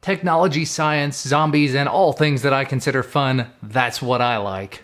Technology, science, zombies, and all things that I consider fun, that's what I like.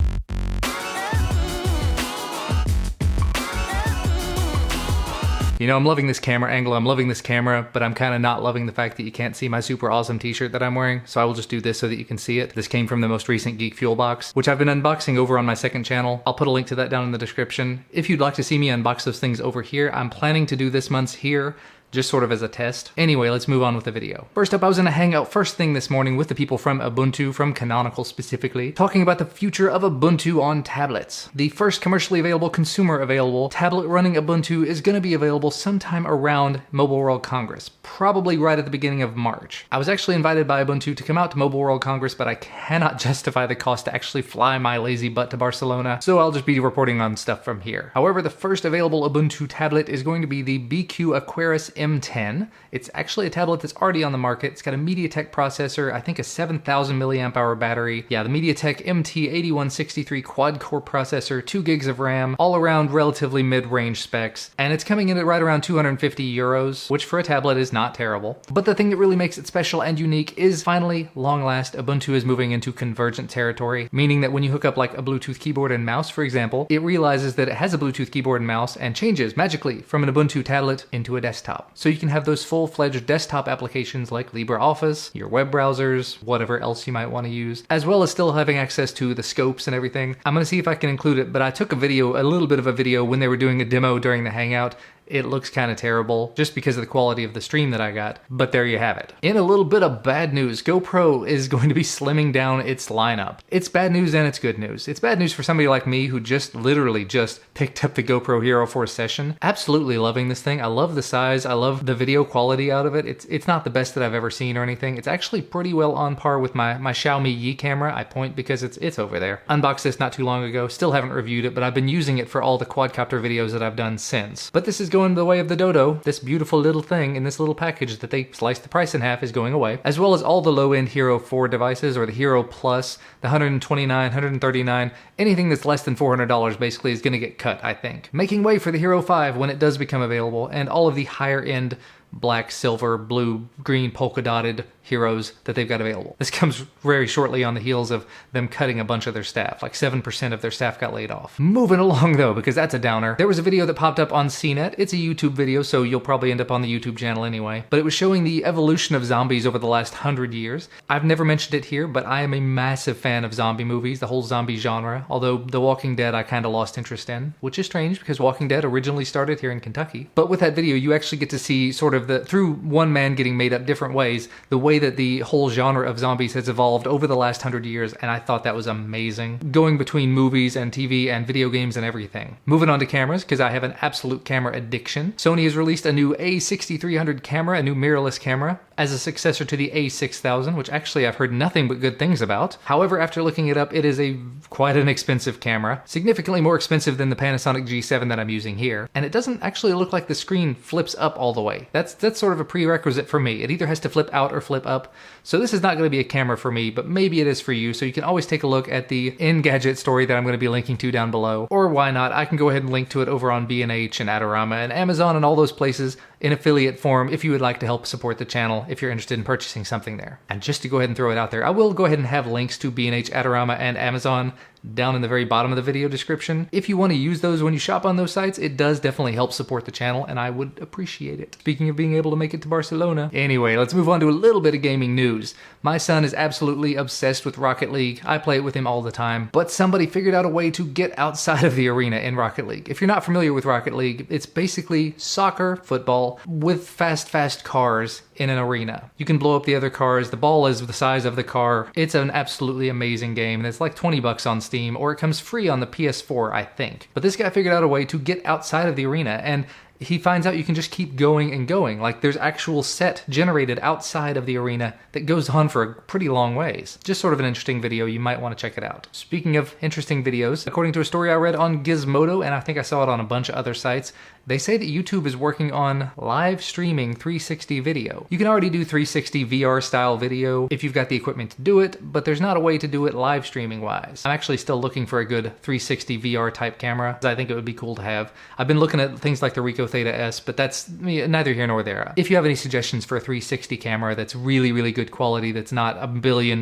You know, I'm loving this camera angle, I'm loving this camera, but I'm kind of not loving the fact that you can't see my super awesome t-shirt that I'm wearing, so I will just do this so that you can see it. This came from the most recent Geek Fuel box, which I've been unboxing over on my second channel. I'll put a link to that down in the description. If you'd like to see me unbox those things over here, I'm planning to do this month's here, just sort of as a test. Anyway, let's move on with the video. First up, I was in a hangout first thing this morning with the people from Ubuntu, from Canonical specifically, talking about the future of Ubuntu on tablets. The first commercially available, consumer available, tablet running Ubuntu is going to be available sometime around Mobile World Congress, probably right at the beginning of March. I was actually invited by Ubuntu to come out to Mobile World Congress, but I cannot justify the cost to actually fly my lazy butt to Barcelona, so I'll just be reporting on stuff from here. However, the first available Ubuntu tablet is going to be the BQ Aquarius M10. It's actually a tablet that's already on the market. It's got a MediaTek processor, I think a 7,000 milliamp hour battery. Yeah, the MediaTek MT8163 quad-core processor, 2 gigs of RAM, all around relatively mid-range specs, and it's coming in at right around 250 euros, which for a tablet is not terrible. But the thing that really makes it special and unique is finally, long last, Ubuntu is moving into convergent territory, meaning that when you hook up like a Bluetooth keyboard and mouse, for example, it realizes that it has a Bluetooth keyboard and mouse and changes magically from an Ubuntu tablet into a desktop. So you can have those full-fledged desktop applications like LibreOffice, your web browsers, whatever else you might want to use, as well as still having access to the scopes and everything. I'm gonna see if I can include it, but I took a little bit of a video when they were doing a demo during the Hangout. It looks kind of terrible just because of the quality of the stream that I got, but there you have it. In a little bit of bad news, GoPro is going to be slimming down its lineup. It's bad news and it's good news. It's bad news for somebody like me who literally just picked up the GoPro Hero 4 Session. Absolutely loving this thing. I love the size. I love the video quality out of it. It's not the best that I've ever seen or anything. It's actually pretty well on par with my Xiaomi Yi camera. I point because it's over there. Unboxed this not too long ago. Still haven't reviewed it, but I've been using it for all the quadcopter videos that I've done since. But this is going the way of the dodo. This beautiful little thing in this little package that they sliced the price in half is going away, as well as all the low-end Hero 4 devices, or the Hero Plus, the 129, 139, anything that's less than $400 basically is going to get cut, I think. Making way for the Hero 5 when it does become available, and all of the higher-end black, silver, blue, green, polka-dotted heroes that they've got available. This comes very shortly on the heels of them cutting a bunch of their staff. Like 7% of their staff got laid off. Moving along though, because that's a downer. There was a video that popped up on CNET. It's a YouTube video, so you'll probably end up on the YouTube channel anyway. But it was showing the evolution of zombies over the last 100 years. I've never mentioned it here, but I am a massive fan of zombie movies, the whole zombie genre. Although The Walking Dead I kind of lost interest in, which is strange because Walking Dead originally started here in Kentucky. But with that video, you actually get to see sort of through one man getting made up different ways, the way that the whole genre of zombies has evolved over the last 100 years, and I thought that was amazing. Going between movies and TV and video games and everything. Moving on to cameras, because I have an absolute camera addiction. Sony has released a new A6300 camera, a new mirrorless camera, as a successor to the A6000, which actually I've heard nothing but good things about. However, after looking it up, it is quite an expensive camera, significantly more expensive than the Panasonic G7 that I'm using here, and it doesn't actually look like the screen flips up all the way. That's sort of a prerequisite for me. It either has to flip out or flip up, so this is not going to be a camera for me, but maybe it is for you, so you can always take a look at the Engadget story that I'm going to be linking to down below, or why not, I can go ahead and link to it over on B&H and Adorama and Amazon and all those places in affiliate form if you would like to help support the channel if you're interested in purchasing something there. And just to go ahead and throw it out there, I will go ahead and have links to B&H, Adorama, and Amazon down in the very bottom of the video description. If you want to use those when you shop on those sites, it does definitely help support the channel, and I would appreciate it. Speaking of being able to make it to Barcelona. Anyway, let's move on to a little bit of gaming news. My son is absolutely obsessed with Rocket League. I play it with him all the time, but somebody figured out a way to get outside of the arena in Rocket League. If you're not familiar with Rocket League, it's basically soccer, football, with fast cars in an arena. You can blow up the other cars. The ball is the size of the car. It's an absolutely amazing game, and it's like 20 bucks on Steam, or it comes free on the PS4, I think. But this guy figured out a way to get outside of the arena, and he finds out you can just keep going and going. Like, there's actual set generated outside of the arena that goes on for a pretty long ways. Just sort of an interesting video. You might want to check it out. Speaking of interesting videos, according to a story I read on Gizmodo, and I think I saw it on a bunch of other sites, They say that YouTube is working on live streaming 360 video. You can already do 360 VR style video if you've got the equipment to do it, but there's not a way to do it live streaming wise. I'm actually still looking for a good 360 VR type camera. I think it would be cool to have. I've been looking at things like the Ricoh Theta S, but that's neither here nor there. If you have any suggestions for a 360 camera that's really, really good quality, that's not $1 billion,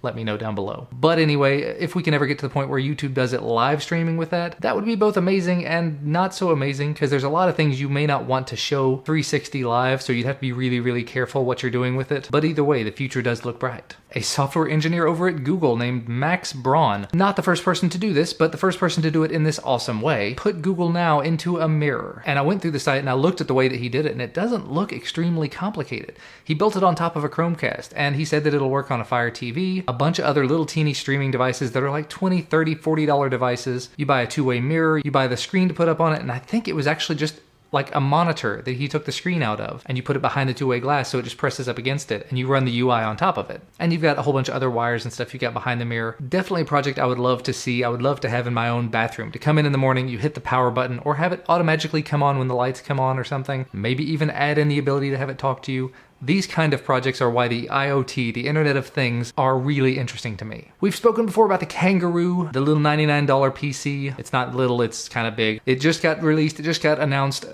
let me know down below. But anyway, if we can ever get to the point where YouTube does it live streaming with that, that would be both amazing and not so amazing, because there's a lot of things you may not want to show 360 live, so you'd have to be really, really careful what you're doing with it. But either way, the future does look bright. A software engineer over at Google named Max Braun, not the first person to do this, but the first person to do it in this awesome way, put Google Now into a mirror. And I went through the site and I looked at the way that he did it, and it doesn't look extremely complicated. He built it on top of a Chromecast, and he said that it'll work on a Fire TV, a bunch of other little teeny streaming devices that are like $20, $30, $40 devices. You buy a two-way mirror, you buy the screen to put up on it, and I think it was actually just like a monitor that he took the screen out of, and you put it behind the two-way glass so it just presses up against it, and you run the UI on top of it. And you've got a whole bunch of other wires and stuff you got behind the mirror. Definitely a project I would love to see. I would love to have in my own bathroom. To come in the morning, you hit the power button, or have it automatically come on when the lights come on or something. Maybe even add in the ability to have it talk to you. These kind of projects are why the IoT, the Internet of Things, are really interesting to me. We've spoken before about the Kangaroo, the little $99 PC. It's not little, it's kind of big. It just got released, it just got announced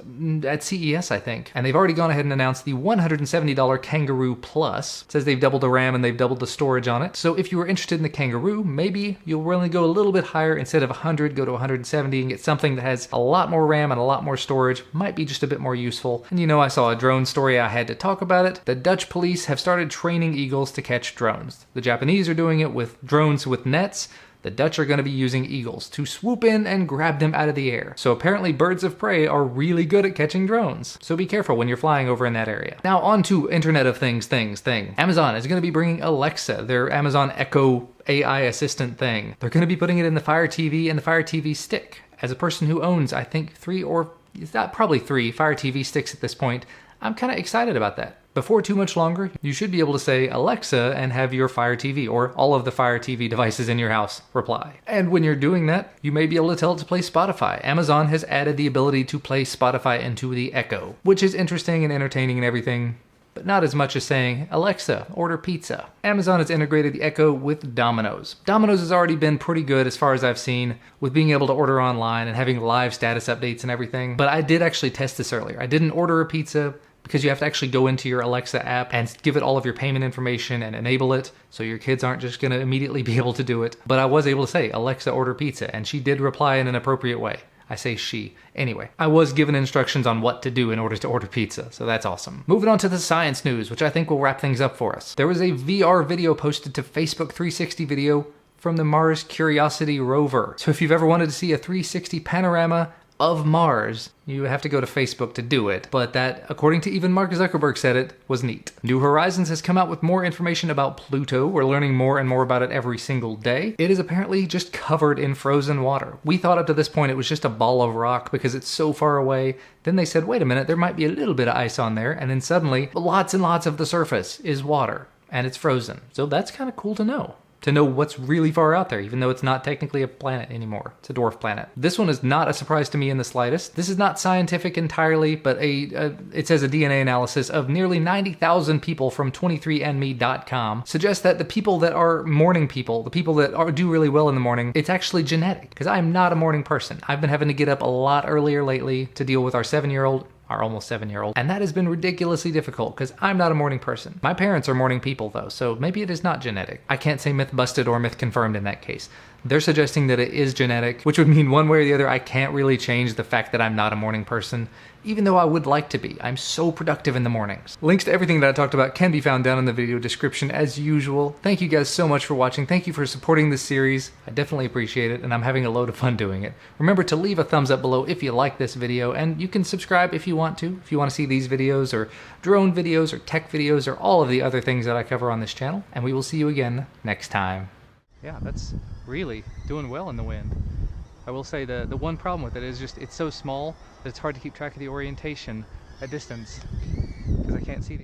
at CES, I think. And they've already gone ahead and announced the $170 Kangaroo Plus. It says they've doubled the RAM and they've doubled the storage on it. So if you were interested in the Kangaroo, maybe you'll really go a little bit higher. Instead of 100, go to 170 and get something that has a lot more RAM and a lot more storage. Might be just a bit more useful. And you know, I saw a drone story, I had to talk about it. The Dutch police have started training eagles to catch drones. The Japanese are doing it with drones with nets. The Dutch are going to be using eagles to swoop in and grab them out of the air. So apparently birds of prey are really good at catching drones. So be careful when you're flying over in that area. Now on to Internet of Things thing. Amazon is going to be bringing Alexa, their Amazon Echo AI assistant thing. They're going to be putting it in the Fire TV and the Fire TV stick. As a person who owns, I think probably three Fire TV sticks at this point, I'm kind of excited about that. Before too much longer, you should be able to say Alexa and have your Fire TV or all of the Fire TV devices in your house reply. And when you're doing that, you may be able to tell it to play Spotify. Amazon has added the ability to play Spotify into the Echo, which is interesting and entertaining and everything, but not as much as saying, Alexa, order pizza. Amazon has integrated the Echo with Domino's. Domino's has already been pretty good as far as I've seen with being able to order online and having live status updates and everything, but I did actually test this earlier. I didn't order a pizza because you have to actually go into your Alexa app and give it all of your payment information and enable it, so your kids aren't just going to immediately be able to do it. But I was able to say, Alexa, order pizza, and she did reply in an appropriate way. I say she. Anyway, I was given instructions on what to do in order to order pizza, so that's awesome. Moving on to the science news, which I think will wrap things up for us. There was a VR video posted to Facebook 360 video from the Mars Curiosity rover. So if you've ever wanted to see a 360 panorama of Mars, you have to go to Facebook to do it, but that, according to even Mark Zuckerberg said it, was neat. New Horizons has come out with more information about Pluto. We're learning more and more about it every single day. It is apparently just covered in frozen water. We thought up to this point it was just a ball of rock because it's so far away. Then they said, wait a minute, there might be a little bit of ice on there, and then suddenly lots and lots of the surface is water, and it's frozen. So that's kind of cool to know what's really far out there, even though it's not technically a planet anymore. It's a dwarf planet. This one is not a surprise to me in the slightest. This is not scientific entirely, but it says a DNA analysis of nearly 90,000 people from 23andme.com suggests that the people that are morning people, the people that do really well in the morning, it's actually genetic, because I'm not a morning person. I've been having to get up a lot earlier lately to deal with our almost 7-year-old, and that has been ridiculously difficult because I'm not a morning person. My parents are morning people though, so maybe it is not genetic. I can't say myth busted or myth confirmed in that case. They're suggesting that it is genetic, which would mean one way or the other I can't really change the fact that I'm not a morning person, even though I would like to be. I'm so productive in the mornings. Links to everything that I talked about can be found down in the video description as usual. Thank you guys so much for watching. Thank you for supporting this series. I definitely appreciate it, and I'm having a load of fun doing it. Remember to leave a thumbs up below if you like this video, and you can subscribe if you want to see these videos, or drone videos, or tech videos, or all of the other things that I cover on this channel, and we will see you again next time. Yeah, that's really doing well in the wind. I will say the one problem with it is just it's so small that it's hard to keep track of the orientation at distance because I can't see it.